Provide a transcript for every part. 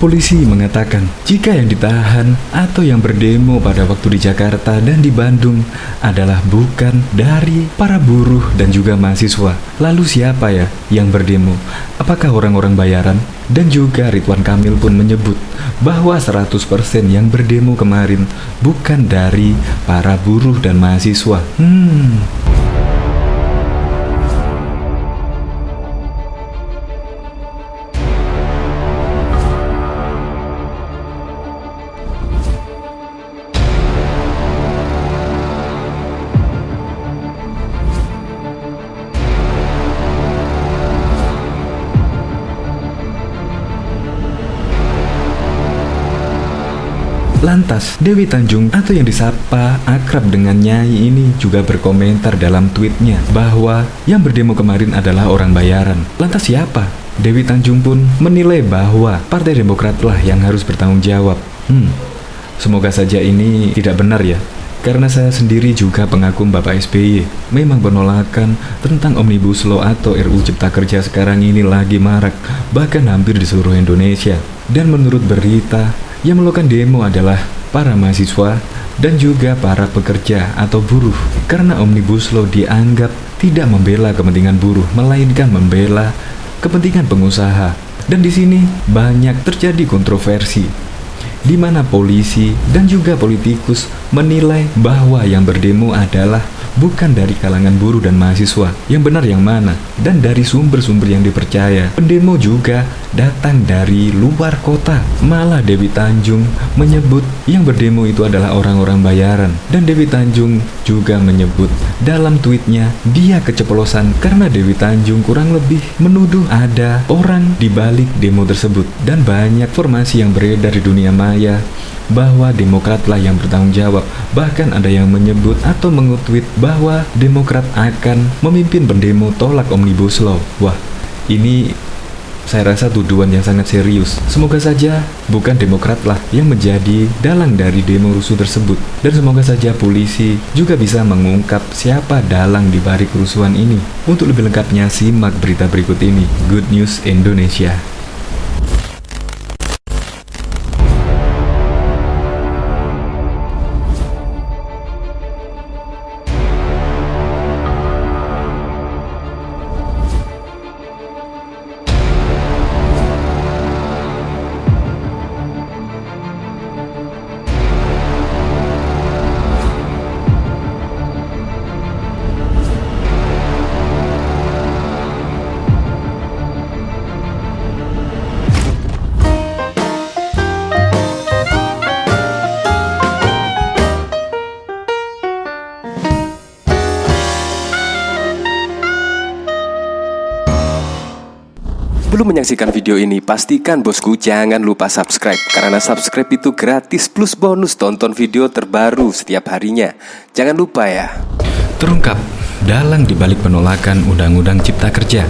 Polisi mengatakan jika yang ditahan atau yang berdemo pada waktu di Jakarta dan di Bandung adalah bukan dari para buruh dan juga mahasiswa. Lalu siapa ya yang berdemo? Apakah orang-orang bayaran? Dan juga Ridwan Kamil pun menyebut bahwa 100% yang berdemo kemarin bukan dari para buruh dan mahasiswa. Lantas, Dewi Tanjung atau yang disapa akrab dengan Nyai ini juga berkomentar dalam tweetnya bahwa yang berdemo kemarin adalah orang bayaran. Lantas siapa? Dewi Tanjung pun menilai bahwa Partai Demokrat lah yang harus bertanggung jawab. Semoga saja ini tidak benar ya. Karena saya sendiri juga pengagum Bapak SBY. Memang penolakan tentang Omnibus Law atau RUU Cipta Kerja sekarang ini lagi marak, bahkan hampir di seluruh Indonesia. Dan menurut berita, yang melakukan demo adalah para mahasiswa dan juga para pekerja atau buruh. Karena Omnibus Law dianggap tidak membela kepentingan buruh, melainkan membela kepentingan pengusaha. Dan di sini banyak terjadi kontroversi, di mana polisi dan juga politikus menilai bahwa yang berdemo adalah bukan dari kalangan buruh dan mahasiswa. Yang benar yang mana? Dan dari sumber-sumber yang dipercaya, pendemo juga datang dari luar kota. Malah Dewi Tanjung menyebut yang berdemo itu adalah orang-orang bayaran. Dan Dewi Tanjung juga menyebut dalam tweetnya dia keceplosan karena Dewi Tanjung kurang lebih menuduh ada orang di balik demo tersebut. Dan banyak informasi yang beredar di dunia maya bahwa Demokratlah yang bertanggung jawab. Bahkan ada yang menyebut atau mengutweet bahwa Demokrat akan memimpin pendemo tolak Omnibus Law. Wah, ini saya rasa tuduhan yang sangat serius. Semoga saja bukan Demokratlah yang menjadi dalang dari demo rusuh tersebut. Dan semoga saja polisi juga bisa mengungkap siapa dalang di balik kerusuhan ini. Untuk lebih lengkapnya simak berita berikut ini. Good News Indonesia. Sebelum menyaksikan video ini, pastikan bosku jangan lupa subscribe. Karena subscribe itu gratis plus bonus tonton video terbaru setiap harinya. Jangan lupa ya. Terungkap dalang dibalik penolakan Undang-Undang Cipta Kerja.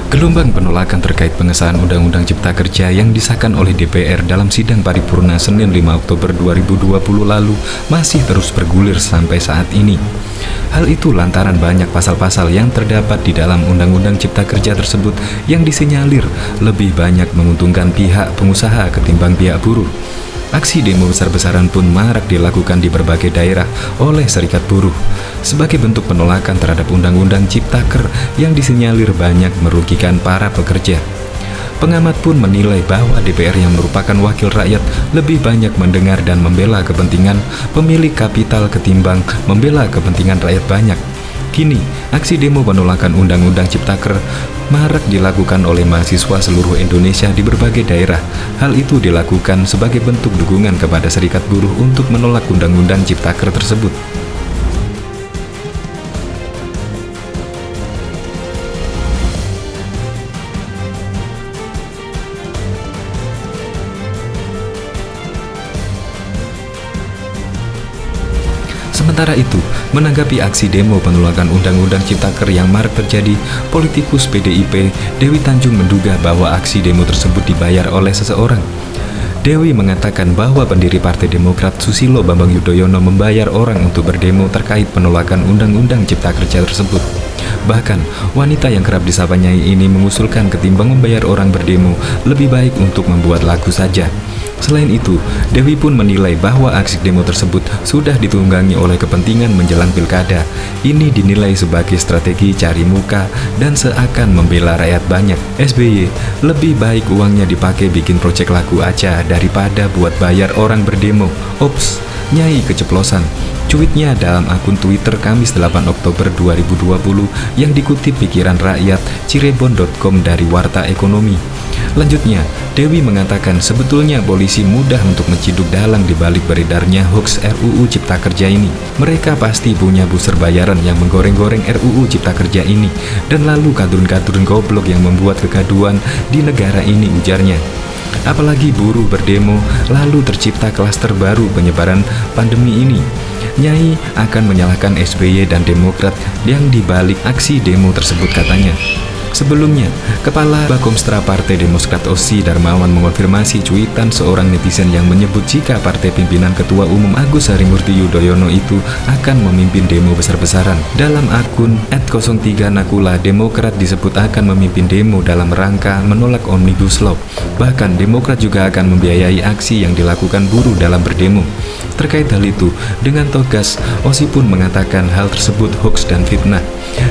Gelombang penolakan terkait pengesahan Undang-Undang Cipta Kerja yang disahkan oleh DPR dalam sidang paripurna Senin 5 Oktober 2020 lalu masih terus bergulir sampai saat ini. Hal itu lantaran banyak pasal-pasal yang terdapat di dalam Undang-Undang Cipta Kerja tersebut yang disinyalir lebih banyak menguntungkan pihak pengusaha ketimbang pihak buruh. Aksi demo besar-besaran pun marak dilakukan di berbagai daerah oleh serikat buruh sebagai bentuk penolakan terhadap Undang-Undang Ciptaker yang disinyalir banyak merugikan para pekerja. Pengamat pun menilai bahwa DPR yang merupakan wakil rakyat lebih banyak mendengar dan membela kepentingan pemilik kapital ketimbang membela kepentingan rakyat banyak. Kini, aksi demo penolakan Undang-Undang Ciptaker marak dilakukan oleh mahasiswa seluruh Indonesia di berbagai daerah. Hal itu dilakukan sebagai bentuk dukungan kepada serikat buruh untuk menolak Undang-Undang Ciptaker tersebut. Sementara itu, menanggapi aksi demo penolakan Undang-Undang Ciptaker yang marak terjadi, politikus PDIP Dewi Tanjung menduga bahwa aksi demo tersebut dibayar oleh seseorang. Dewi mengatakan bahwa pendiri Partai Demokrat Susilo Bambang Yudhoyono membayar orang untuk berdemo terkait penolakan Undang-Undang Cipta Kerja tersebut. Bahkan, wanita yang kerap disapa Nyai ini mengusulkan ketimbang membayar orang berdemo, lebih baik untuk membuat lagu saja. Selain itu, Dewi pun menilai bahwa aksi demo tersebut sudah ditunggangi oleh kepentingan menjelang pilkada. Ini dinilai sebagai strategi cari muka dan seakan membela rakyat banyak. SBY, lebih baik uangnya dipakai bikin proyek lagu aja daripada buat bayar orang berdemo. Ops, Nyai keceplosan. Cuitnya dalam akun Twitter Kamis 8 Oktober 2020 yang dikutip pikiran rakyat cirebon.com dari Warta Ekonomi. Lanjutnya, Dewi mengatakan sebetulnya polisi mudah untuk menciduk dalang dibalik beredarnya hoax RUU Cipta Kerja ini. Mereka pasti punya buzzer bayaran yang menggoreng-goreng RUU Cipta Kerja ini, dan lalu kadrun-kadrun goblok yang membuat kegaduhan di negara ini, ujarnya. Apalagi buruh berdemo, lalu tercipta klaster baru penyebaran pandemi ini. Nyai akan menyalahkan SBY dan Demokrat yang dibalik aksi demo tersebut, katanya. Sebelumnya, Kepala Bakomstra Partai Demokrat Osi Darmawan mengonfirmasi cuitan seorang netizen yang menyebut jika partai pimpinan Ketua Umum Agus Harimurti Yudhoyono itu akan memimpin demo besar-besaran. Dalam akun @03 Nakula, Demokrat disebut akan memimpin demo dalam rangka menolak Omnibus Law. Bahkan Demokrat juga akan membiayai aksi yang dilakukan buruh dalam berdemo. Terkait hal itu, dengan tegas, Osi pun mengatakan hal tersebut hoax dan fitnah.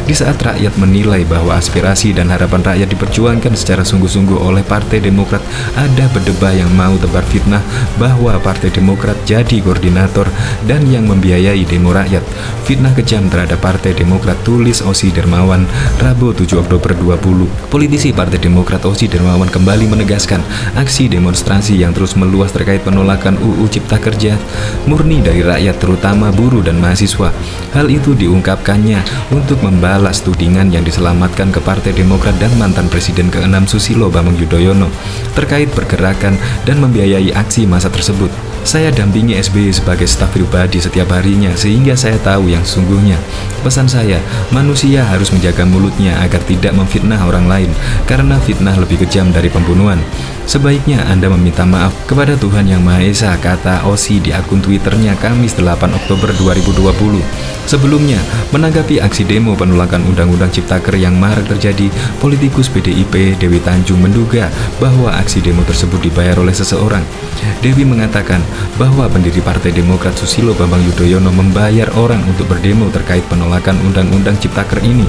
Di saat rakyat menilai bahwa aspirasi dan harapan rakyat diperjuangkan secara sungguh-sungguh oleh Partai Demokrat, ada berdebah yang mau tebar fitnah bahwa Partai Demokrat jadi koordinator dan yang membiayai demo rakyat. Fitnah kejam terhadap Partai Demokrat, tulis Osi Darmawan Rabu 7 Oktober 20. Politisi Partai Demokrat Osi Darmawan kembali menegaskan aksi demonstrasi yang terus meluas terkait penolakan UU Cipta Kerja murni dari rakyat, terutama buruh dan mahasiswa. Hal itu diungkapkannya untuk membalas tudingan yang diselamatkan ke Partai Demokrat dan mantan Presiden ke-6 Susilo Bambang Yudhoyono terkait pergerakan dan membiayai aksi massa tersebut. Saya dampingi SBY sebagai staf pribadi setiap harinya sehingga saya tahu yang sesungguhnya. Pesan saya, manusia harus menjaga mulutnya agar tidak memfitnah orang lain karena fitnah lebih kejam dari pembunuhan. Sebaiknya Anda meminta maaf kepada Tuhan Yang Maha Esa, kata Osi di akun Twitternya Kamis 8 Oktober 2020. Sebelumnya, menanggapi aksi demo penolakan Undang-Undang Ciptaker yang marak terjadi, politikus PDIP Dewi Tanjung menduga bahwa aksi demo tersebut dibayar oleh seseorang. Dewi mengatakan bahwa pendiri Partai Demokrat Susilo Bambang Yudhoyono membayar orang untuk berdemo terkait penolakan Undang-Undang Ciptaker ini.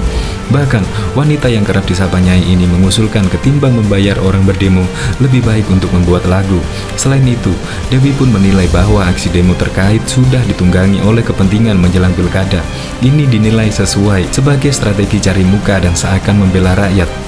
Bahkan, wanita yang kerap disapa Nyai ini mengusulkan ketimbang membayar orang berdemo, lebih baik untuk membuat lagu. Selain itu, Dewi pun menilai bahwa aksi demo terkait sudah ditunggangi oleh kepentingan menjelang pilkada. Ini dinilai sesuai sebagai strategi cari muka dan seakan membela rakyat.